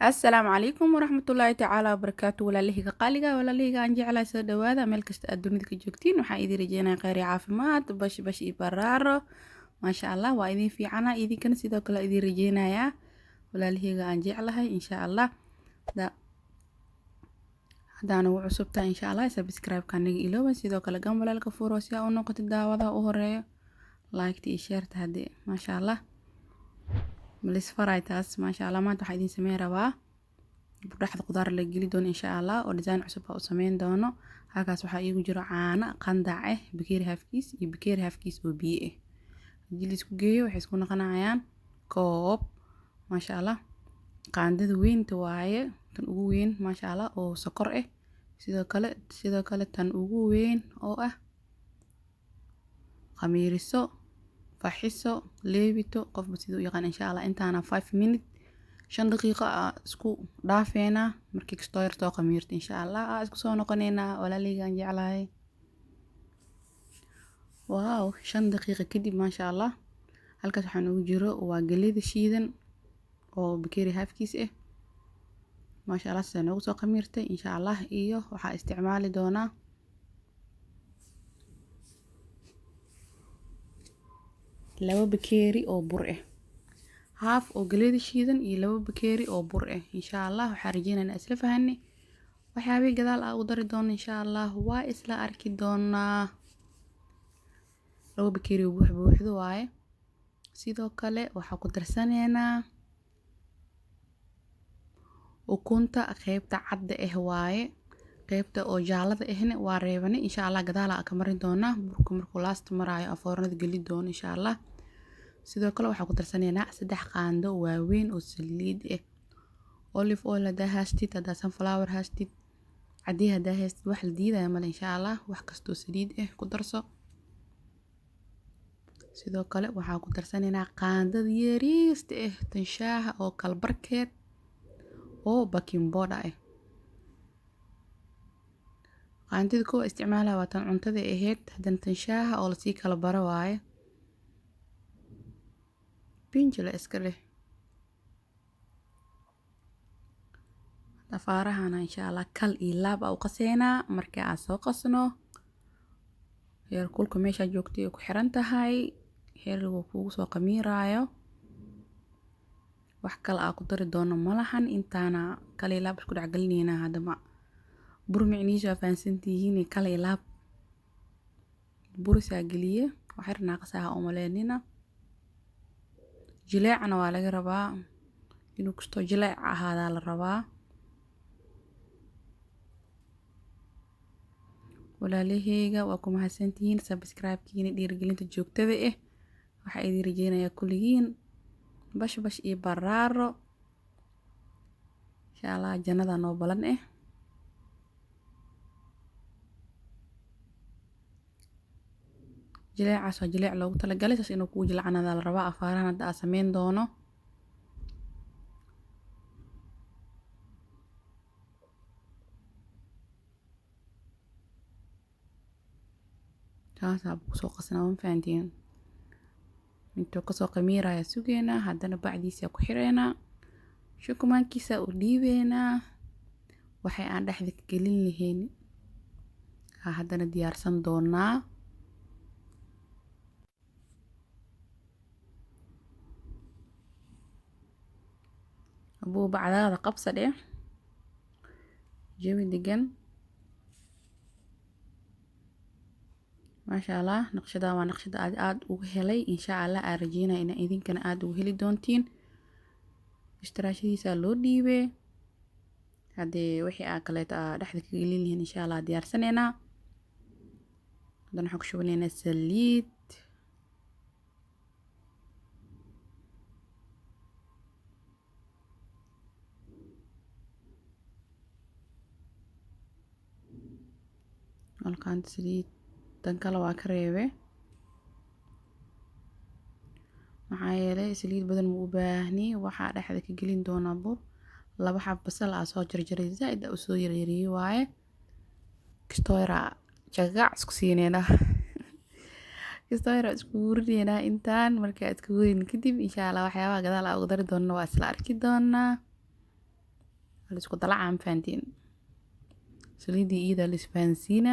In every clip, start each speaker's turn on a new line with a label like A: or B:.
A: Asalaamu calaykum waraxmatullaahi tacaala wabarakaatu walaalahayga qaaliga walaalahayga aan jeclahay soo dhawaada meel kasta aad dunida ka joogtiin waxaan idin rajeynayaa kheyr iyo caafimaad bash iyo baraaro maasha allah waa idin fiicana idinkana sidoo kale idin rajeynayaa walaalahayga aan jeclahay insha allah haddaan ugu cusubtahay insha allah subscribe-ka naga ilooban sidoo kale gambalaalka furo si aa u noqoto daawadaha u horeeyo like-ta iyo share-ta haddii maasha allah malis faray taas maasha allah maanta waxaan idin sameyn rabaa dhaxda qudaar la geli doono insha allah oo design cusub ah u sameyn doono halkaas waxaa iigu jiro caano qandac ah bakeeri halfkiis iyo bakeeri halfkiis oo biyo ah haddii la isku geeyo waxay isku noqonayaan koob maasha allah qaandada weynta waaye tan ugu weyn maasha allah oo sokor ah sidoo kale tan ugu weyn oo ah khamiiriso faxiso leebito qofba siduu yaqaan insha allah intaana 5 minute 5 daqiiqo isku dhaafeena markii kastoo yartoo khamiirta insha allah isku soo noqoneynaa walaalahayga aan jeclahay waaw 5 daqiiqo kadib maasha allah halkaas waxaa noogu jiro waa galleyda shiidan oo bakeeri halfkiis ah maasha allah sidaa noogu soo khamiirtay insha allah iyo waxaa isticmaali doonaa laba bakeeri oo bur ah haaf oo galleyda shiidan iyo laba bakeeri oo bur ah insha allah waxaa rajeynaynaa isla fahanay waxyaabay gadaal u dari doono insha allah waa isla arki doonaa laba bakeeri oo buuxdo waaye sidoo kale waxaa ku darsanaynaa ukunta qaybta cadda ah waaye qaybta oo jaalada ahna waa reebane insha allah gadaal ka marin doonaa burka markuu last maraayo afoornada geli doono insha allah sidoo kale waxaa ku darsanaynaa 3 qaando waaweyn oo saliid ah olive oil hadaa haastid hadaa sunflower haastid cadii hadaa haastid wax la diidaya male insha allah wax kastoo saliid ah ku darso sidoo kale waxaa ku darsanaynaa qaandada yariista ah tan shaaha oo kalbarkeed oo baking powder ah qaandada koo isticmaalaa waa tan cuntada ahayd haddana tan shaaha oo lasii kala baro waaye binjila iska leh afaarahana insha allah kal iyo laab u qaseynaa markii aan soo qasno heer kulka meesha joogtay ku xiran tahay heerku kugu soo qamiiraayo wax kale ku dari doono malahan intaana kal iyo laab isku dhex galinaynaa hadaba bur micnihiisu fahansantihiin kal iyo laab burisa geliye waxay naaqasaha oo maleynina jileecna waa laga rabaa inuu kasto jileec ahaada la rabaa walaalahayga waa ku mahadsantihiin subscribe-kiina dhiirigelinta joogtada ah waxaa idin rajeynayaa kulligiin bash iyo baraaro insha allah jannada noo balan ah jileecaas waa jileec loogu talagalay saas inuu kugu jilcanada la rabaa afaarahan hadda aan sameyn doono taasaa kusoo qasnaa ma fahantiin intuu kasoo qamiiraya sugeynaa haddana bacdiisa ku xireynaa shukumaankiisa u dhiibeynaa waxay aan dhexda ka gelin lahayn haddana diyaarsan doonaa abuu bacdaada qabsadhe jawi degan maasha allah naqshada waa naqshada aad ugu helay insha allah aan rajeynaa in idinkana aad ugu heli doontiin ishtiraashadiisa loo dhiibay haddii wixii kaleeto dhexda ka gelin lahayn insha allah diyaarsanaynaa haddana waxaan ku shubanaynaa saliid halkaan saliid tan kale waa ka reebe maxaa yeelay saliid badan ma u baahni waxaa dhexda ka gelin doonaa bur 2 xab basal soo jarjaray zaid u soo yaryariyay waaye kastoo yara jagac isku siinayna kastoo yara isku gurinayna intaan markaa isku gurin kadib insha allah waxyaabaha gadaal ugu dari doonno waa isla arki doonaa la isku dalaca ma fahantiin saliidii iyada la isfahansiina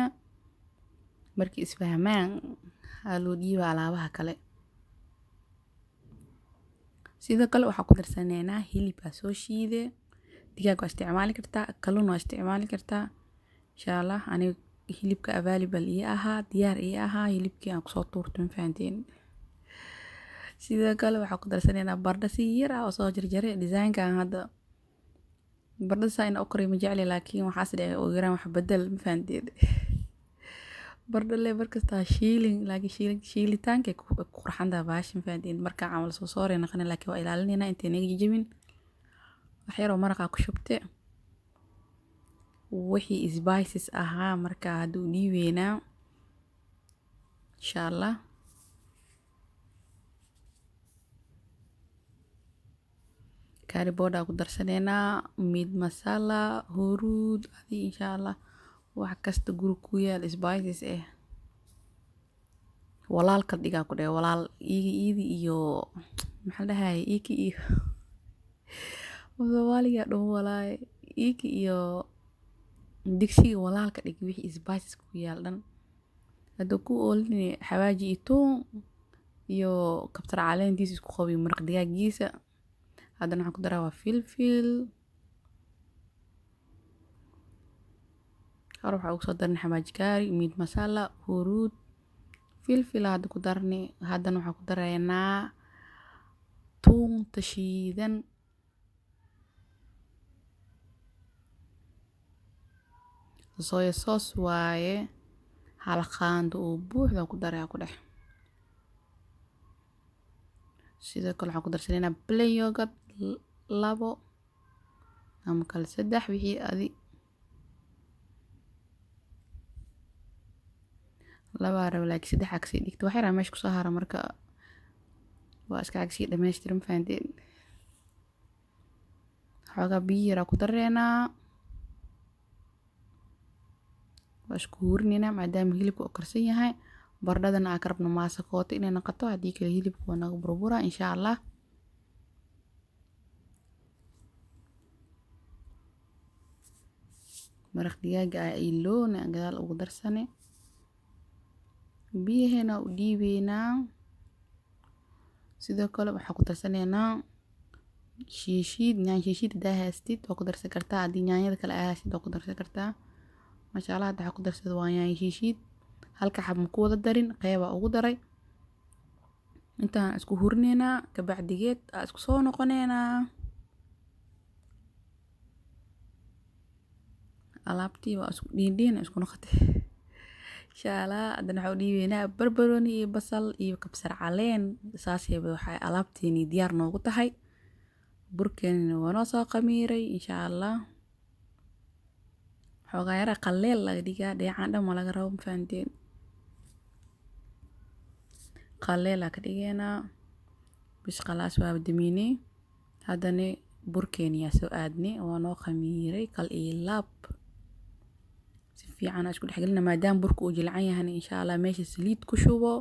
A: markii isfahmaan aa loo dhiiba alaabaha kale sidoo kale waxaa ku darsaneynaa hilib aa soo shiide digaag waa isticmaali kartaa kalluun waa isticmaali kartaa insha allah aniga hilibka available ii ahaa diyaar ii ahaa hilibkii aan kusoo tuurto ma fahantiin sidoo kale waxaa ku darsaneynaa bardho si yar ah oo soo jarjaray design-kan hadda bardho saa in u kariyo ma jecli laakiin waxaas dhacay oo yaraan wax bedel ma fahantiin bardho le markasta shiilin laakiin shiilitaanka ku qurxantaa baash ma fahantiin marka camal soo soorey naqana laakiin waa ilaalinayna intay naga jijibin wax yar oo maraqa ku shubte wixii spices ahaa marka haduu dhiibeynaa insha allah curry powder ku darsaneynaa meat masala huruud adi insha allah wax kasta guri ku yaal spices walaalka dhigaa ku dhahay walaal iidi iyo maxaa dhahay iki iyo Soomaaliga dhow walaay iki iyo digsiga walaalka dhig wixii spices ku yaal dhan haduu ku oolin xawaaji iyo toon iyo kabsar caleentiis isku qabiy maraq digaagiisa haddana waxaan ku daraa waa filfil hore waxaa ugu soo darnay xawaaji kaari meat masala huruud filfil hadda ku darnay haddana waxaan ku daraynaa toonta shiidan soya sauce waaye hal qaando oo buuxda ku daraa ku dhex sidoo kale waxaan ku darsanaynaa plain yogurt labo ama kale 3 wixii adi laba rabo laakiin 3 agsi dhigto wax yar meesha ku soo hara marka waa iska agsi dhameystiran fahanteen xoogaa biyo yar ku dareynaa waa isku hurinayna maadaama hilibku uu karsan yahay bardhadana aan ka rabno maasakoota inay noqoto haddii kale hilibku waa naga burbura insha allah maraq digaaga aa iloona gadaal ugu darsane biyaheena u dhiibeynaa sidoo kale waxaa ku darsaneynaa shiishiid yaanyo shiishiid hadaa haystid waa ku darsan kartaa haddii yaanyada kale aa haystid waa ku darsan kartaa masha allah hadda waxaa ku darsada waa yaanyo shiishiid halka xab ma ku wada darin qeybaa ugu daray intaan isku hurineynaa kabacdigeed aa isku soo noqoneynaa alaabtii waa isku dhiindhiin isku noqotay insha allah haddana waxaa u dhiibeynaa barbarooni iyo basal iyo kabsar caleen saasayba waxay alaabteeni diyaar noogu tahay burkeenina waa noo soo qamiiray insha allah xoogaa yara qaleel laga dhigaa dheecaan dhan ma laga rabo ma fahanteen qaleel ka dhigeynaa bis khalaas waa damiinay haddana burkeeni yaa soo aadnay waa noo qamiiray kal iyo laab si fiican isku dhexgelina maadaama burku uu jilcan yahay insha allah meesha saliid ku shubo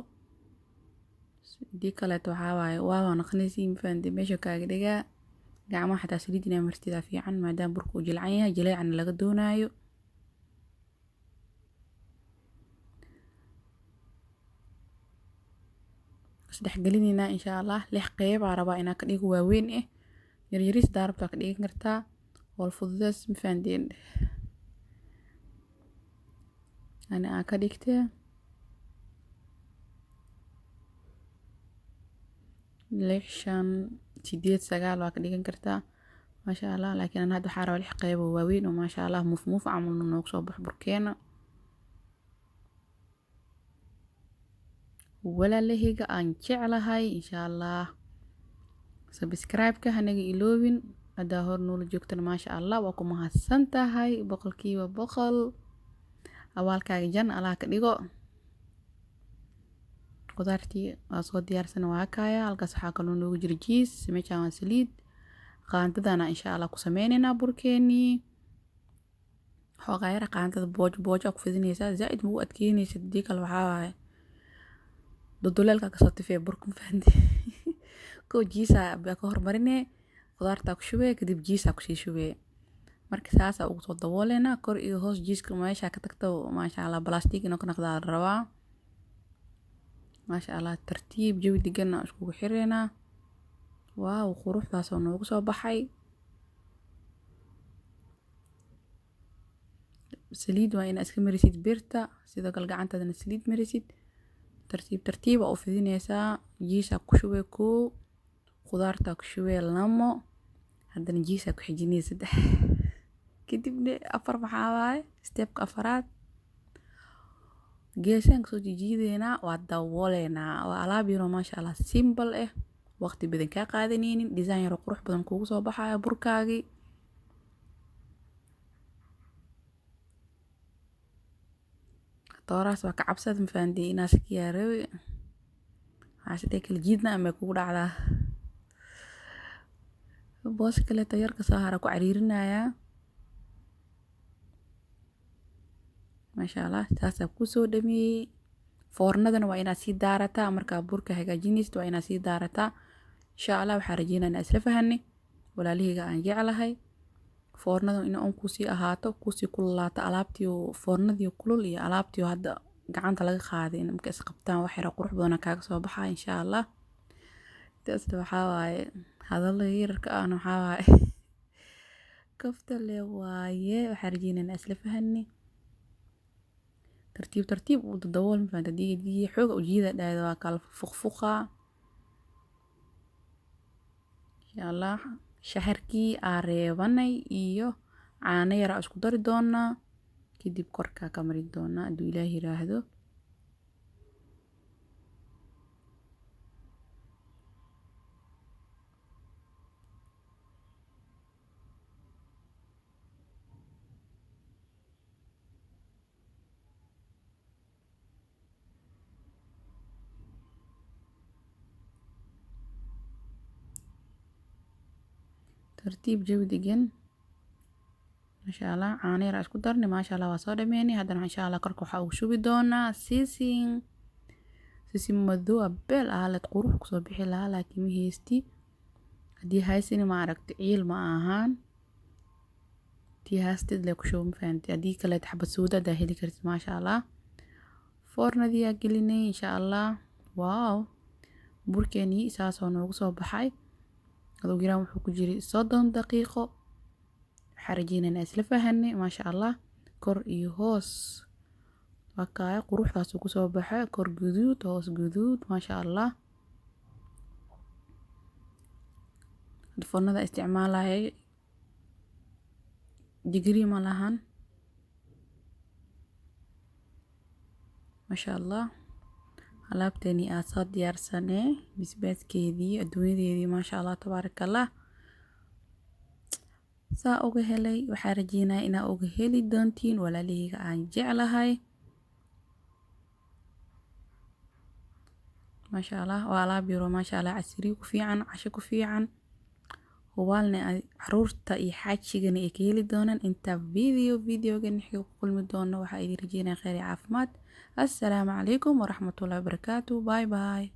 A: sidii kaleeto waxaa waaye waa naqnaysiin ma fahanteen meesha kaaga dhigaa gacmaha xataa saliid inaa martida fiican maadaama burku uu jilcan yahay jileecana laga doonaayo isdhexgelinayna insha allah 6 qeyb aa rabaa inaa ka dhigo waaweyn yaryaris daarabta ka dhigan kartaa wal fududaas ma fahanteen ana ka dhigtay 6 5 8 9 waa ka dhigan kartaa masha allah laakiin ana hadda waxaa rabaa 6 qeyb oo waaweyn oo masha allah muf camal noogu soo bax burkeena walaalahayga aan jeclahay insha allah subscribe-ka hanaga iloobin hadaa hor noola joogtana masha allah waa ku mahadsan tahay 100% awaalkaaga jan allah ka dhigo qudaartii waa soo diyaarsan waa kaya halkaas waxaa kaloo noogu jira jiis meeshaan waa saliid qaandadana insha allah ku sameynaynaa burkeeni xoogaa yara qaandada booj ku fidinaysaa zaaid ma u adkeynaysa hadii kale waxaa waaye dodoleelka ka soo tifay burka ma fahanteen ko jiisa ka hormarine qudaarta ku shubee kadib jiisa ku sii shubee marka saasa ugu soo daboolena kor iyo hoos jiiska meesha ka tagto maasha Allah plastic inuu ka noqdaa la rabaa maasha Allah tartiib jawi degan isku xireenaa waaw quruxdaas oo noogu soo baxay saliid waa in iska marisid birta sidoo kale gacantaadana saliid marisid tartiib oo fidinaysaa jiisa ku shubay koo khudaarta ku shubay lamo haddana jiisa ku xijinaysa 3 kadibna 4 maxaa waaye stepka afaraad geesan soo jiideena waa daboolena waa alaab yar oo maasha Allah simple ah waqti badan ka qaadanaynin design yar qurux badan kugu soo baxaya burkaagi tooraas waa ka cabsad ma fahantii inaas kiyaarawi عاشتي كل جيدنا أما يكون على بوس كله تيار كسهرة كعريرنا يا ما شاء الله تاسب كوسو دمي فورنا وإنا سي دارتا أمريكا بوركا هيجا جينيست وإنا سي دارتا إن شاء الله وحرجينا نأسلفها هني ولا ليه أنجي على هاي فورنا إنا كوسي أهاتو كوسي كل ألابتيو فورنا ديو كل يا ألابتيو هذا gacanta laga qaaday in marka isqabtaan wax yar qurux badan kaaga soo baxaa insha Allah taas waxa waaye hadal yarka aan waxa waaye kafta le waaye waxa rajinayna isla fahanni tartiib u dabool ma faanta digi xoog u jiida dhaayda waa kala fuqfuqa insha Allah shaharkii areebanay iyo caano yar isku dari doonaa kadib korka ka marin doona aduu ilaahi raahdo tartiib jawi degan ما شاء الله عاني رأس كدرني ما شاء الله وصار مني هذا إن شاء الله كركو حاول شو بدونا سيسين مذوع بيل على تقروح كسر بحلها لكن هيستي دي هاي سنة ما عرفت عيل معاهن دي هاستد لك شو مفهمت دي كلا تحب السودة ده هلي كرت ما شاء الله فورنا دي أقلني إن شاء الله واو بركاني أساسا نوقصه بحي هذا جرام حكو جري 30 دقيقة حرجينا ناس لفهني ما شاء الله كور يهوس وكاي قروح راسو كسو بحا كور جدود هوس جدود ما شاء الله الفرن هذا استعمالها ديجري مالهن ما شاء الله alaabtani aad soo diyaarsanee bisbaaskeedii adduunyadeedii ما شاء الله تبارك الله saa uga helay waxaa rajeynaa inaa uga heli doontiin walaalahayga aan jeclahay ما شاء الله waa alaab yaro ما شاء الله casri ku fiican casho ku fiican hubaalna caruurta iyo xaajigana ay ka heli doonaan inta videogan xig ku kulmi doono waxaa idin rajeynaa khayr iyo caafimaad assalaamu calaykum waraxmatullaahi wabarakaatuh bye bye